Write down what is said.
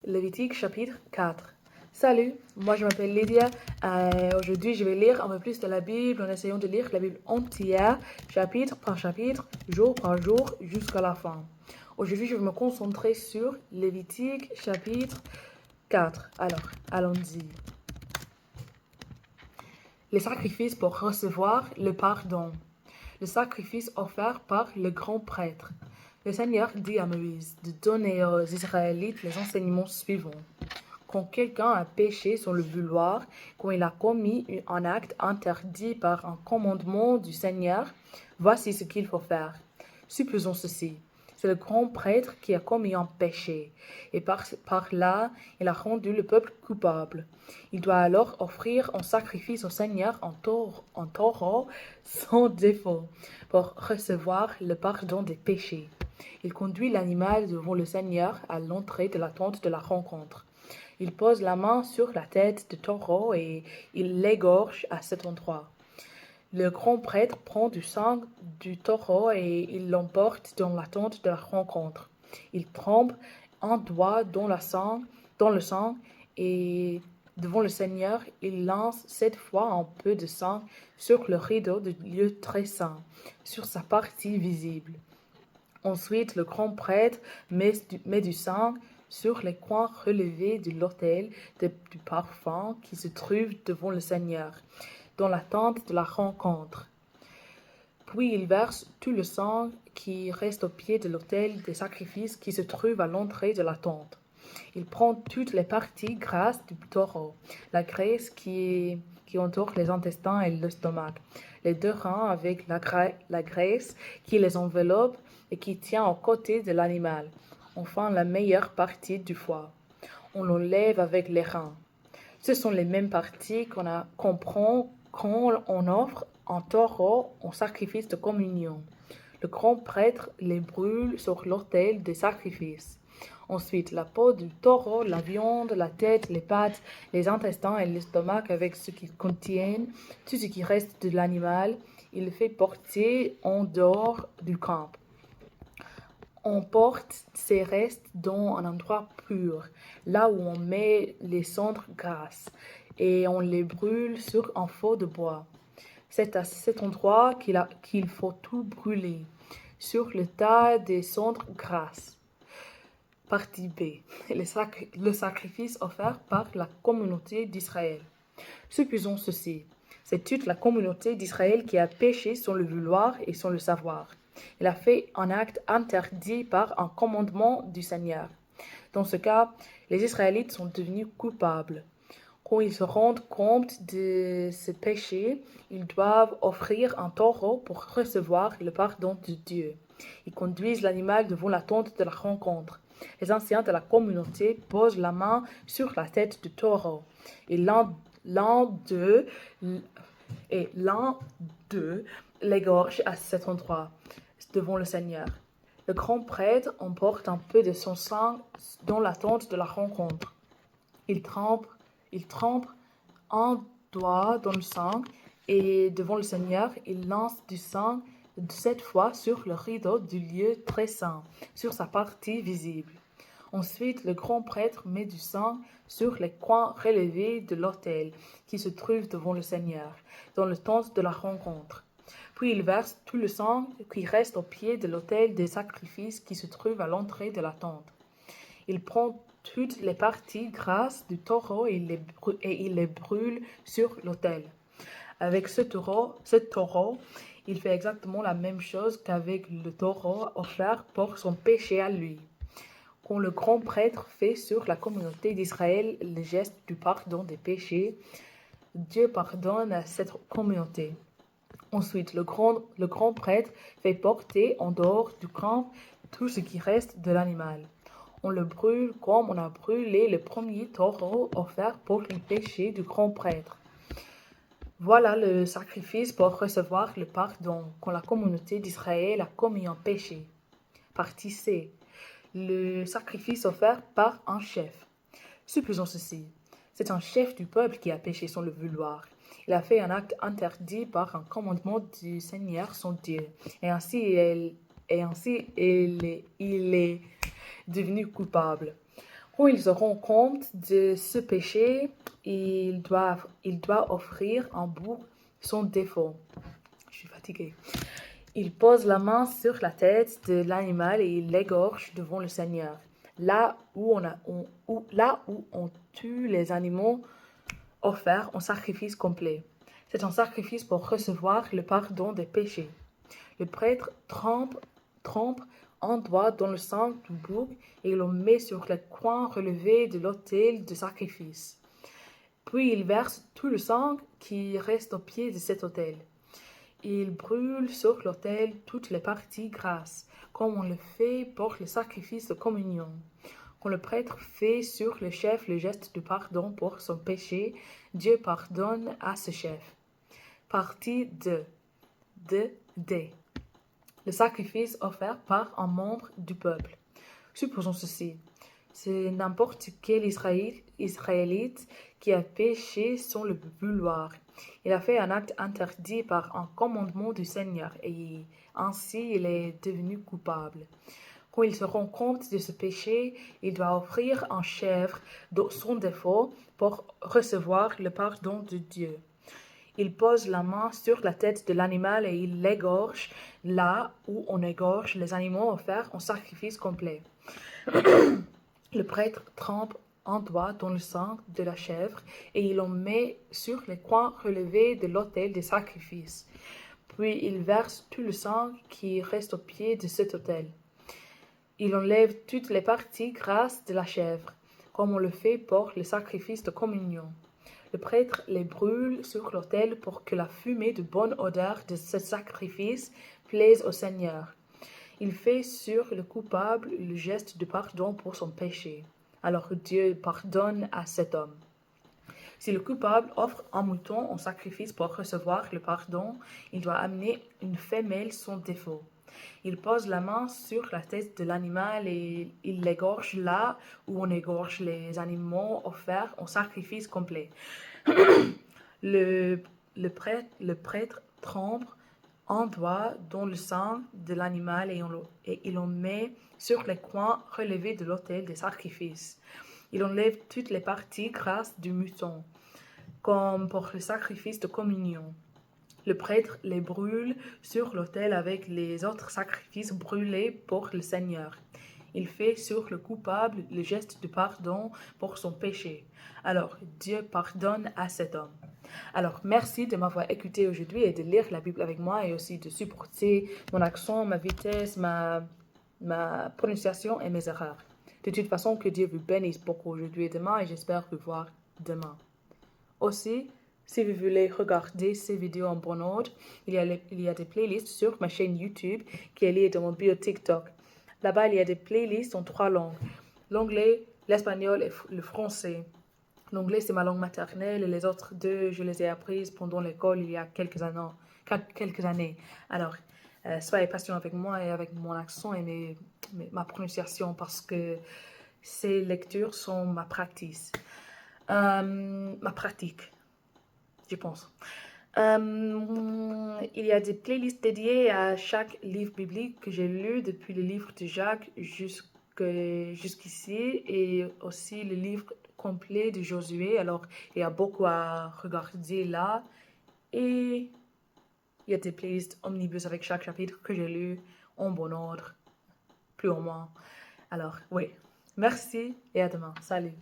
Lévitique chapitre 4. Salut, moi je m'appelle Lydia. Aujourd'hui je vais lire un peu plus de la Bible en essayant de lire la Bible entière, chapitre par chapitre, jour par jour, jusqu'à la fin. Aujourd'hui je vais me concentrer sur Lévitique chapitre 4. Alors, allons-y. Les sacrifices pour recevoir le pardon. Le sacrifice offert par le grand prêtre. Le Seigneur dit à Moïse de donner aux Israélites les enseignements suivants. Quand quelqu'un a péché sans le vouloir, quand il a commis un acte interdit par un commandement du Seigneur, voici ce qu'il faut faire. Supposons ceci. C'est le grand prêtre qui a commis un péché, et par là, il a rendu le peuple coupable. Il doit alors offrir en sacrifice au Seigneur un taureau sans défaut, pour recevoir le pardon des péchés. Il conduit l'animal devant le Seigneur à l'entrée de la tente de la rencontre. Il pose la main sur la tête du taureau et il l'égorge à cet endroit. Le grand prêtre prend du sang du taureau et il l'emporte dans la tente de la rencontre. Il trempe un doigt dans le sang et devant le Seigneur, il lance 7 fois un peu de sang sur le rideau du lieu très saint, sur sa partie visible. Ensuite, le grand prêtre met du sang sur les coins relevés de l'autel du parfum qui se trouve devant le Seigneur, dans la tente de la rencontre. Puis il verse tout le sang qui reste au pied de l'autel des sacrifices qui se trouve à l'entrée de la tente. Il prend toutes les parties grasses du taureau, la graisse qui entoure les intestins et l'estomac, les 2 reins avec la graisse qui les enveloppe et qui tient aux côtés de l'animal, enfin la meilleure partie du foie. On l'enlève avec les reins. Ce sont les mêmes parties qu'on prend quand on offre un taureau en sacrifice de communion. Le grand prêtre les brûle sur l'autel des sacrifices. Ensuite, la peau du taureau, la viande, la tête, les pattes, les intestins et l'estomac avec ce qu'ils contiennent, tout ce qui reste de l'animal, il le fait porter en dehors du camp. On porte ces restes dans un endroit pur, là où on met les cendres grasses, et on les brûle sur un feu de bois. C'est à cet endroit qu'il faut tout brûler, sur le tas des cendres grasses. Partie B. Le sacrifice offert par la communauté d'Israël. Supposons ceci. C'est toute la communauté d'Israël qui a péché sans le vouloir et sans le savoir. Il a fait un acte interdit par un commandement du Seigneur. Dans ce cas, les Israélites sont devenus coupables. Quand ils se rendent compte de ce péché, ils doivent offrir un taureau pour recevoir le pardon de Dieu. Ils conduisent l'animal devant la tente de la rencontre. Les anciens de la communauté posent la main sur la tête du taureau et l'un d'eux l'égorge à cet endroit devant le Seigneur. Le grand prêtre emporte un peu de son sang dans la tente de la rencontre. Il trempe un doigt dans le sang et devant le Seigneur, il lance du sang 7 fois sur le rideau du lieu très saint, sur sa partie visible. Ensuite, le grand prêtre met du sang sur les coins relevés de l'autel qui se trouve devant le Seigneur, dans le tente de la rencontre. Puis il verse tout le sang qui reste au pied de l'autel des sacrifices qui se trouve à l'entrée de la tente. Il prend toutes les parties grasses du taureau et il les brûle sur l'autel. Avec ce taureau, il fait exactement la même chose qu'avec le taureau offert pour son péché à lui. Quand le grand prêtre fait sur la communauté d'Israël le geste du pardon des péchés, Dieu pardonne à cette communauté. Ensuite, le grand prêtre fait porter en dehors du camp tout ce qui reste de l'animal. On le brûle comme on a brûlé le premier taureau offert pour le péché du grand prêtre. Voilà le sacrifice pour recevoir le pardon quand la communauté d'Israël a commis un péché. Partie C. Le sacrifice offert par un chef. Supposons ceci. C'est un chef du peuple qui a péché sans le vouloir. Il a fait un acte interdit par un commandement du Seigneur son Dieu. Et ainsi il est devenu coupable. Quand il se rend compte de ce péché, il doit offrir en bouc son défaut. Je suis fatiguée. Il pose la main sur la tête de l'animal et il l'égorge devant le Seigneur. Là où on tue les animaux offerts en sacrifice complet. C'est un sacrifice pour recevoir le pardon des péchés. Le prêtre trempe un doigt dans le sang du bouc et le met sur les coins relevés de l'autel de sacrifice. Puis il verse tout le sang qui reste au pied de cet autel. Il brûle sur l'autel toutes les parties grasses, comme on le fait pour le sacrifice de communion. Quand le prêtre fait sur le chef le geste de pardon pour son péché, Dieu pardonne à ce chef. Partie 2. D. Le sacrifice offert par un membre du peuple. Supposons ceci. C'est n'importe quel Israélite qui a péché sans le vouloir. Il a fait un acte interdit par un commandement du Seigneur et ainsi il est devenu coupable. Quand il se rend compte de ce péché, il doit offrir un chèvre sans défaut pour recevoir le pardon de Dieu. Il pose la main sur la tête de l'animal et il l'égorge là où on égorge les animaux offerts en sacrifice complet. Le prêtre trempe un doigt dans le sang de la chèvre et il en met sur les coins relevés de l'autel des sacrifices. Puis il verse tout le sang qui reste au pied de cet autel. Il enlève toutes les parties grasses de la chèvre, comme on le fait pour le sacrifice de communion. Le prêtre les brûle sur l'autel pour que la fumée de bonne odeur de ce sacrifice plaise au Seigneur. Il fait sur le coupable le geste de pardon pour son péché. Alors Dieu pardonne à cet homme. Si le coupable offre un mouton en sacrifice pour recevoir le pardon, il doit amener une femelle sans défaut. Il pose la main sur la tête de l'animal et il l'égorge là où on égorge les animaux offerts en sacrifice complet. Le prêtre trempe un doigt dans le sang de l'animal et il en met sur les coins relevés de l'autel des sacrifices. Il enlève toutes les parties grasses du mouton, comme pour le sacrifice de communion. Le prêtre les brûle sur l'autel avec les autres sacrifices brûlés pour le Seigneur. Il fait sur le coupable le geste de pardon pour son péché. Alors Dieu pardonne à cet homme. Alors merci de m'avoir écouté aujourd'hui et de lire la Bible avec moi et aussi de supporter mon accent, ma vitesse, ma prononciation et mes erreurs. De toute façon, que Dieu vous bénisse beaucoup aujourd'hui et demain et j'espère vous voir demain. Aussi, si vous voulez regarder ces vidéos en bon ordre, il y a des playlists sur ma chaîne YouTube qui est liée dans mon bio TikTok. Là-bas, il y a des playlists en 3 langues. L'anglais, l'espagnol et le français. L'anglais, c'est ma langue maternelle et les autres 2, je les ai apprises pendant l'école il y a quelques années. Alors, soyez patient avec moi et avec mon accent et ma prononciation parce que ces lectures sont ma pratique, je pense. Il y a des playlists dédiées à chaque livre biblique que j'ai lu depuis le livre de Jacques jusqu'ici et aussi le livre complet de Josué. Alors, il y a beaucoup à regarder là. Et il y a des playlists omnibus avec chaque chapitre que j'ai lu en bon ordre, plus ou moins. Alors, oui. Merci et à demain. Salut.